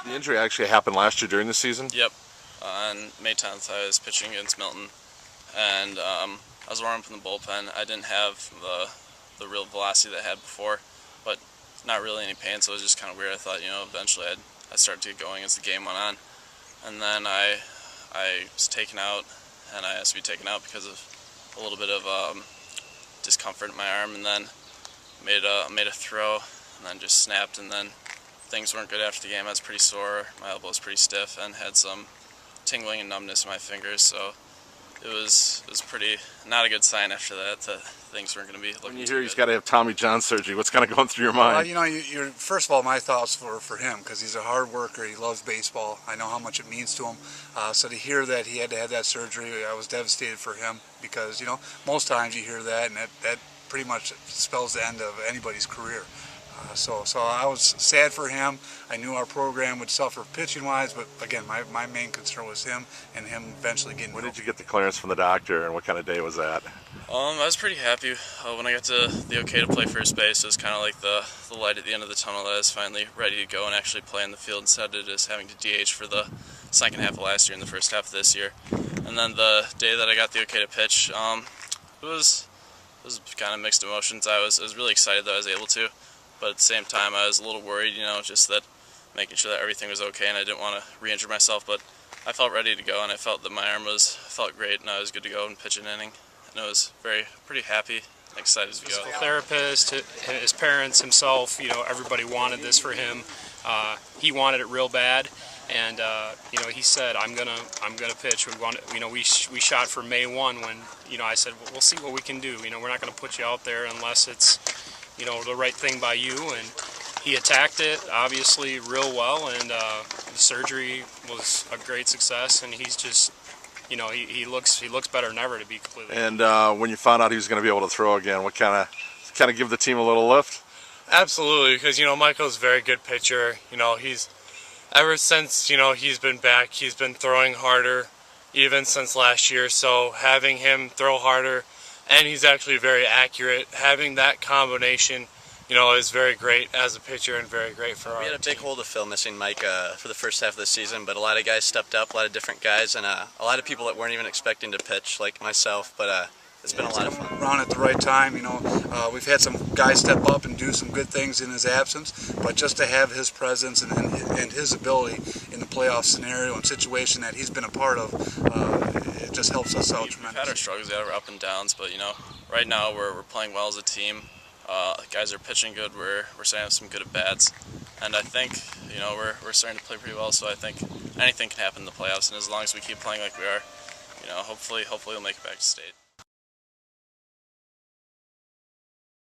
The injury actually happened last year during the season? Yep. On May 10th, I was pitching against Milton, and I was warming up in the bullpen. I didn't have the real velocity that I had before, but not really any pain, so it was just kind of weird. I thought, eventually I'd start to get going as the game went on. And then I was taken out, and I asked to be taken out because of a little bit of discomfort in my arm, and then made a throw, and then just snapped, and then things weren't good after the game. I was pretty sore, my elbow was pretty stiff, and had some tingling and numbness in my fingers, so it was pretty not a good sign after that things weren't going to be looking. When you hear he's got to have Tommy John surgery, what's kind of going through your mind? Well, you're first of all, my thoughts for him, because he's a hard worker. He loves baseball. I know how much it means to him. So to hear that he had to have that surgery, I was devastated for him, because most times you hear that, and that pretty much spells the end of anybody's career. So I was sad for him. I knew our program would suffer pitching-wise, but again, my main concern was him and him eventually getting. When did you get the clearance from the doctor, and what kind of day was that? I was pretty happy when I got the okay to play first base. It was kind of like the light at the end of the tunnel that I was finally ready to go and actually play in the field instead of just having to DH for the second half of last year and the first half of this year. And then the day that I got the okay to pitch, it was kind of mixed emotions. I was really excited that I was able to. But at the same time, I was a little worried, just that making sure that everything was okay, and I didn't want to re-injure myself. But I felt ready to go, and I felt that my arm felt great, and I was good to go and pitch an inning. And I was pretty happy and excited to go. Physical therapist, his parents, himself, everybody wanted this for him. He wanted it real bad, and he said, "I'm gonna pitch." We shot for May 1 when I said, well, "We'll see what we can do. We're not going to put you out there unless it's." The right thing by you, and he attacked it obviously real well, and the surgery was a great success, and he's just, he looks better than ever, to be completely. And when you found out he was going to be able to throw again, what kind of give the team a little lift? Absolutely, because Michael's a very good pitcher. He's ever since he's been back, he's been throwing harder, even since last year. So having him throw harder. And he's actually very accurate. Having that combination, is very great as a pitcher and very great for our team. We had a big hole to fill missing Mike for the first half of the season, but a lot of guys stepped up, a lot of different guys, and a lot of people that weren't even expecting to pitch, like myself, but it's been a lot of fun. Around at the right time, we've had some guys step up and do some good things in his absence, but just to have his presence and his ability in the playoff scenario and situation that he's been a part of, it just helps us out tremendously. We've had our struggles, our up and downs, but right now we're playing well as a team. Guys are pitching good. We're starting to have some good at bats, and I think we're starting to play pretty well. So I think anything can happen in the playoffs, and as long as we keep playing like we are, hopefully we'll make it back to state.